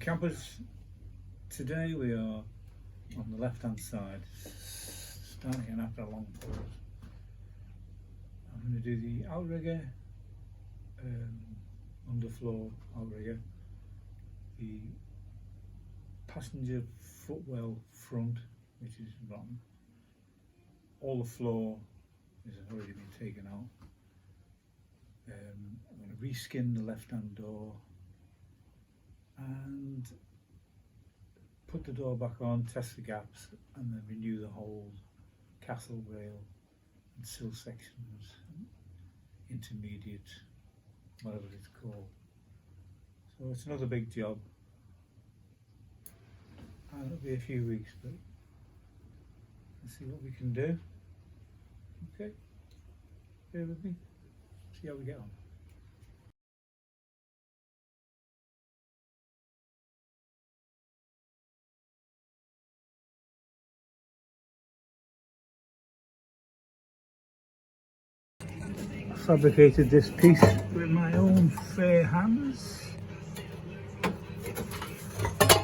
Campers, today we are on the left hand side, starting after a long pause. I'm going to do the outrigger, underfloor outrigger, the passenger footwell front, which is rotten. All the floor has already been taken out. I'm going to reskin the left hand door and put the door back on, test the gaps, and then renew the whole castle rail and sill sections, intermediate, whatever it's called. So it's another big job, and it'll be a few weeks, but let's see what we can do. Okay, bear with me, see how we get on. Fabricated this piece with my own fair hands.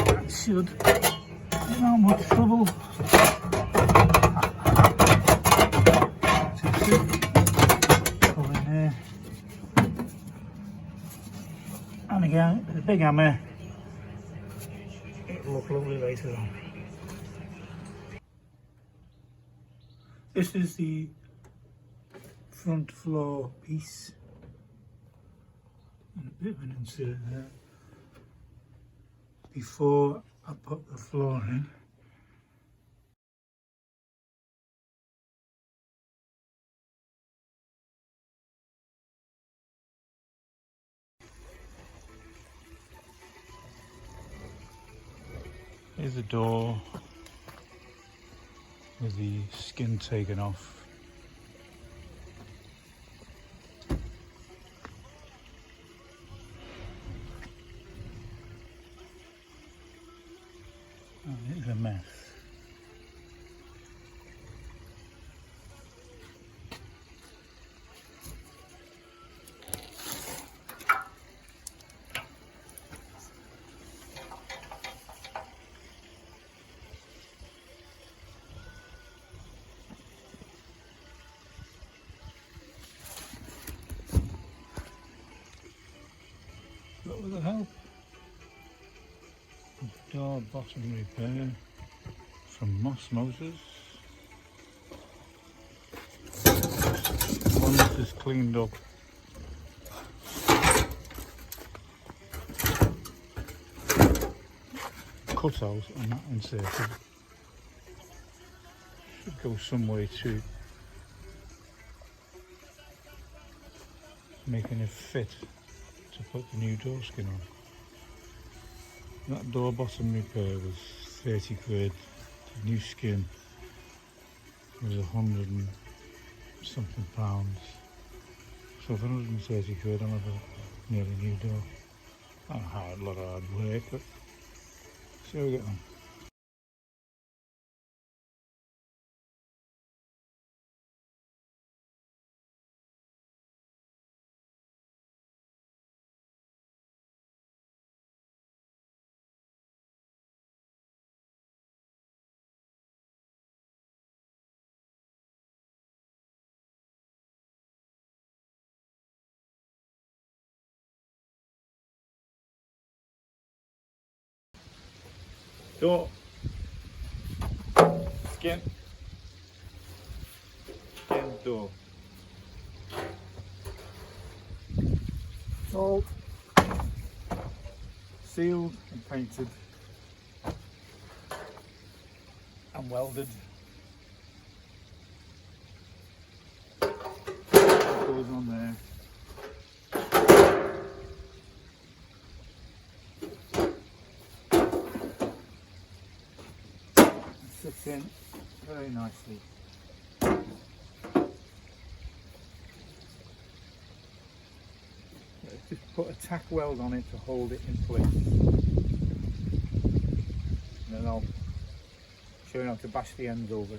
That should not much trouble. Go in there. And again, with a big hammer, it'll look lovely later on. This is the front floor piece, and a bit of an insert there before I put the floor in. Here's the door with the skin taken off. Oh, it's a mess. But with the help of door bottom repair from Moss Motors, once it's cleaned up, cut out and that inserted, should go some way to making it fit to put the new door skin on. That door bottom repair was 30 quid, the new skin was 100 and something pounds. So for 130 quid I'm have a nearly new door. Not a lot of hard work, but see how we get on. Door, skin, door. All sealed and painted and welded. Goes on there. Sits in very nicely. Just put a tack weld on it to hold it in place. And then I'll show you how to bash the ends over.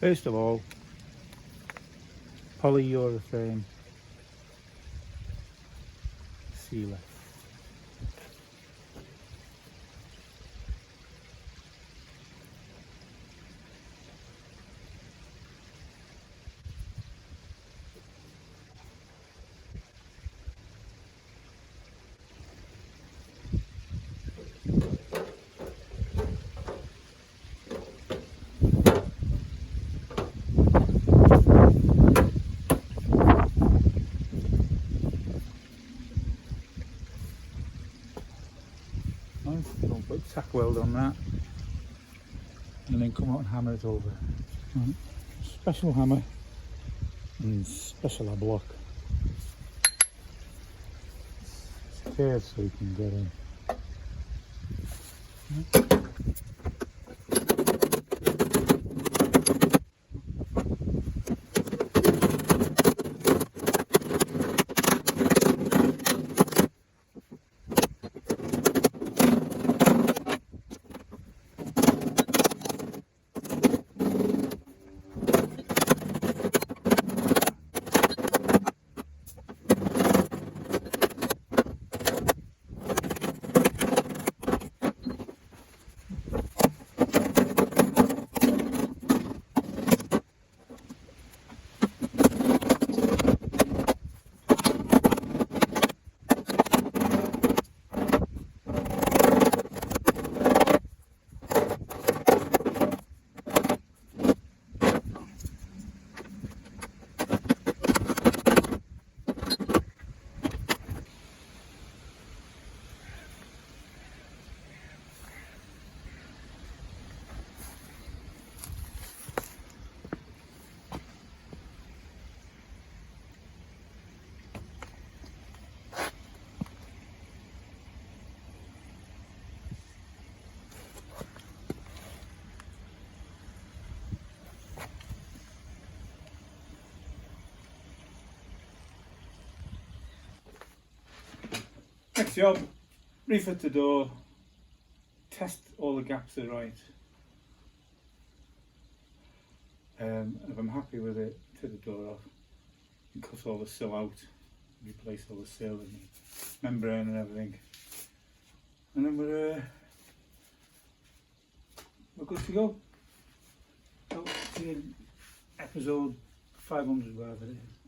First of all, polyurethane sealer. fine. Don't put tack weld on that. And then come out and hammer it over. Right. Special hammer and special block. It's curved so you can get in. Next job, refit the door, test all the gaps are right. If I'm happy with it, take the door off and cut all the sill out, replace all the sill and the membrane and everything. And then we're good to go. So, see you in episode 500, whatever it is.